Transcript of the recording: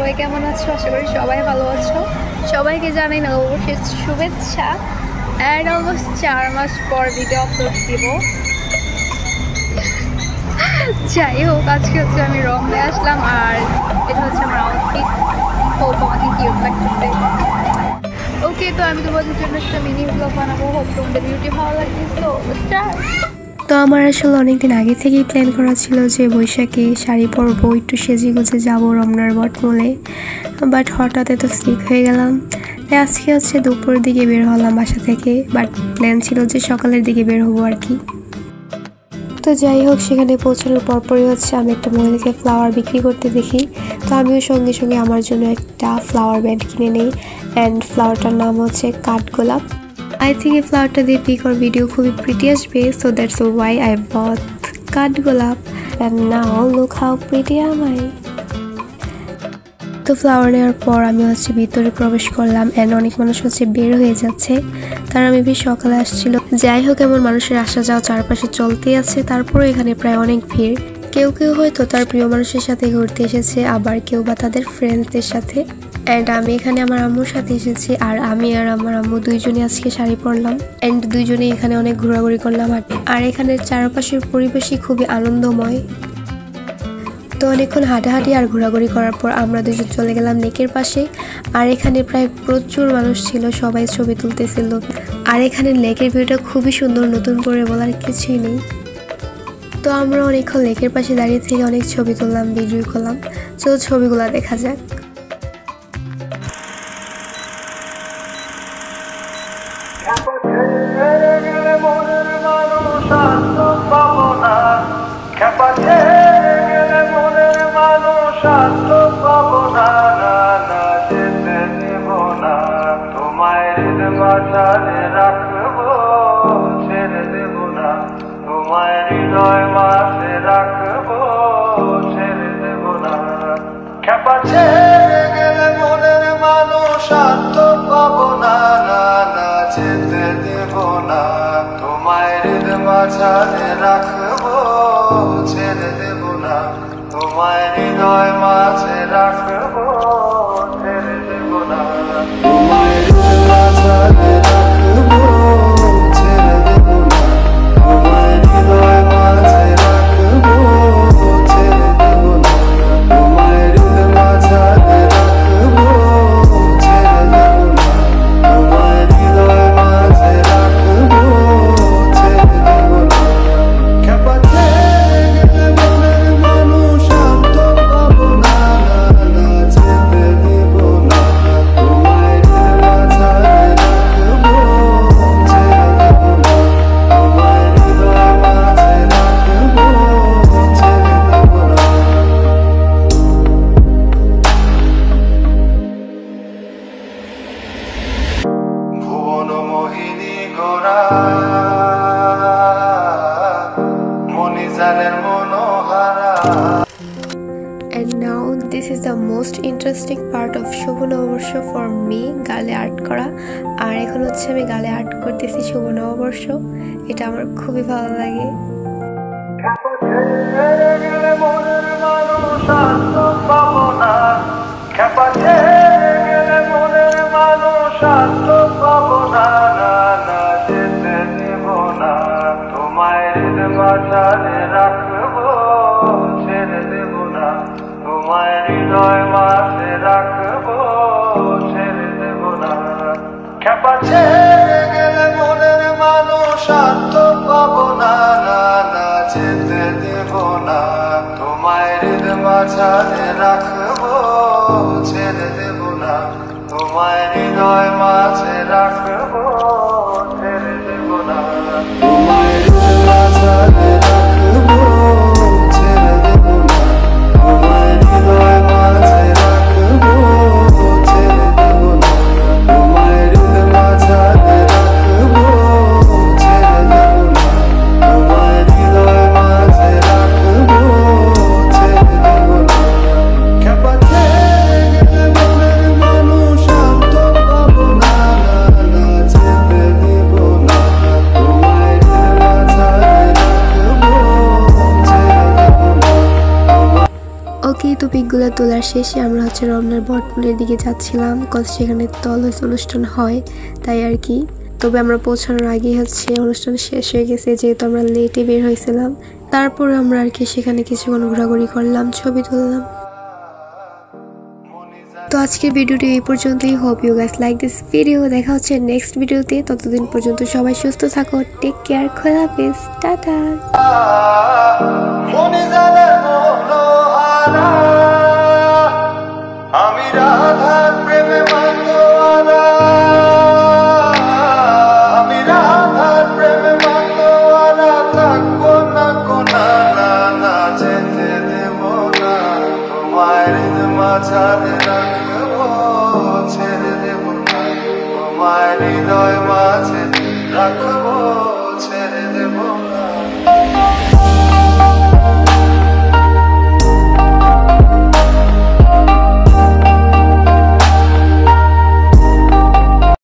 সবাই কেমন আছো? আশা করি সবাই ভালো আছো। সবাইকে জানাই নববর্ষের শুভেচ্ছা। অ্যান্ড অলমোস্ট 4 মাস পর ভিডিও আপলোড দিব। যাই হোক, আজকে হচ্ছে আমি রমনে আসলাম আর এটা হচ্ছে আমার আউটফিট। হোপ আমাকে কিউট লাগতেছে। ওকে, তো আমি তোমাদের জন্য একটা মিনি ব্লগ বানাবো। হোপ তোমাদের ভিডিও ভালো লাগছে। So start. তো আমার আসলে অনেকদিন আগে থেকেই প্ল্যান করা ছিল যে বৈশাখে শাড়ি পরবো, একটু সেজে গুজে যাবো রমনার বটমূলে, বাট হঠাৎ এত সিক হয়ে গেলাম। তাই আজকে হচ্ছে দুপুরের দিকে বের হলাম বাসা থেকে, বাট প্ল্যান ছিল যে সকালের দিকে বের হবো আর কি। তো যাই হোক, সেখানে পৌঁছানোর পরপরই হচ্ছে আমি একটা মহিলাকে ফ্লাওয়ার বিক্রি করতে দেখি। তো আমিও সঙ্গে সঙ্গে আমার জন্য একটা ফ্লাওয়ার ব্যান্ড কিনে নিই। অ্যান্ড ফ্লাওয়ারটার নাম হচ্ছে কাঠগোলাপ। I think এই ফ্লাওয়ারটা দিয়ে পিক আর ভিডিও খুবই প্রিটি আসবে, so that's why I bought কাঠগোলাপ and now look how pretty am I. তো ফ্লাওয়ার নেওয়ার পর আমি হচ্ছে ভিতরে প্রবেশ করলাম অ্যান্ড অনেক মানুষ হচ্ছে বের হয়ে যাচ্ছে, কারণ আমি বেশ সকালে আসছিল। যাই হোক, এমন মানুষের আসা যাওয়া চারপাশে চলতেই আছে, তারপরে এখানে প্রায় অনেক ভিড়। কেউ কেউ হয়তো তার প্রিয় মানুষের সাথে ঘুরতে এসেছে, আবার কেউ বা তাদের ফ্রেন্ডসদের সাথে। অ্যান্ড আমি এখানে আমার আম্মুর সাথে এসেছি, আর আমি আর আমার আম্মু দুইজনে আজকে শাড়ি পরলাম অ্যান্ড দুইজনে এখানে অনেক ঘোরাঘুরি করলাম। আর এখানের চারপাশের পরিবেশই খুবই আনন্দময়। তো অনেকক্ষণ হাঁটাহাঁটি আর ঘোরাঘুরি করার পর আমরা দুজন চলে গেলাম লেকের পাশে। আর এখানে প্রায় প্রচুর মানুষ ছিল, সবাই ছবি তুলতেছিল। আর এখানে লেকের ভিউটা খুবই সুন্দর, নতুন করে বলার কিছুই নেই। তো আমরা অনেকক্ষণ লেকের পাশে দাঁড়িয়ে থেকে অনেক ছবি তুললাম, ভিডিও করলাম। চলো ছবিগুলো দেখা যাক। রাখবো ছেড়ে দেব না, তোমায় হৃদয় মাঝে রাখবো ছেড়ে দেব না। খেপা ছেড়ে গেলে মনের মানুষ আর তো পাবো না, না না যেতে দেব না, তোমায় হৃদয় মাঝে রাখবো ছেড়ে দেব না, তোমায় হৃদয় মাঝে রাখবো ছেড়ে দেব না, তোমায় হৃদয় মাঝে রাখবো ছেড়ে দেব না, তোমায় হৃদয় মাঝে রাখবো ছেড়ে দেব না, তোমায় হৃদয় মাঝে রাখবো ছেড়ে দেব না, তোমায় হৃদয় মাঝে রাখবো ছেড়ে দেব না। খেপা ছেড়ে গেলে মনের মানুষ আর তো পাবো না, না না যেতে দেব না, তোমায় হৃদয় মাঝে রাখবো ছেড়ে দেব না, তোমায় হৃদয় মাঝে রাখবো ছেড়ে দেব না। ভুবন মোহিনী গোরা মনিজানের Manohara. And now this is the most interesting part of শুভ নববর্ষ for me, গালে আর্ট করা। আর এখন হচ্ছে আমি গালে আর্ট করতেছি শুভ নববর্ষ। এটা আমার খুবই ভালো লাগে। খেপা ছেড়ে গেলে মনের মানুষ আর তো পাবো না, খেপা ছেড়ে গেলে মনের মানুষ আর তো পাবো না, না না যেতে দেব না, তোমায় হৃদয় মাঝে রাখবো ছেড়ে দেব না, তোমায় হৃদয় মাঝে রাখবো ছেড়ে দেব না। খেপা ছেড়ে গেলে মনের মানুষ আর তো পাবো না, না না যেতে দেব না, তোমায় হৃদয় মাঝে রাখবো ছেড়ে দেব না, তোমায় হৃদয় মাঝে রাখবো ছেড়ে দেব না, তোমায় হৃদয় মাঝে রাখবো ছেড়ে দেব না, তোমায় হৃদয় মাঝে রাখবো ছেড়ে দেব না, তোমায় হৃদয় মাঝে রাখবো ছেড়ে দেব না, তোমায় হৃদয় মাঝে রাখবো ছেড়ে দেব না। খেপা ছেড়ে গেলে মনের মানুষ আর তো পাবো না, না না যেতে দেব না, তোমায় হৃদয় ওকে, তো পিকগুলো তোলার শেষে আমরা হচ্ছে রমনার বটমূলের দিকে যাচ্ছিলাম, কজ সেখানে তো অলওয়েজ অনুষ্ঠান হয়, তাই আর কি। তবে আমরা পৌঁছানোর আগেই হচ্ছে অনুষ্ঠান শেষ হয়ে গেছে, যেহেতু আমরা লেটে বের হয়েছিলাম। তারপর আমরা আর কি সেখানে কিছুক্ষণ ঘোরাঘুরি করলাম, ছবি তুললাম। তো আজকের ভিডিওটি এই পর্যন্তই। Hope you guys like this video. দেখা হচ্ছে নেক্সট ভিডিওতে। ততদিন পর্যন্ত সবাই সুস্থ থাকো, টেক কেয়ার, খোদা হাফেজ, টাটা। আমি রাধার প্রেমে মাতোয়ারা, আমি রাধার প্রেমে মাতোয়ারা, থাকবো না কোনা না না, যেতে দেব না তোমায়, মাঝারে রাখবো, ছেড়ে দেব না তোমায়, হৃদয় মাঝে রাখবো, ছেড়ে দেব না।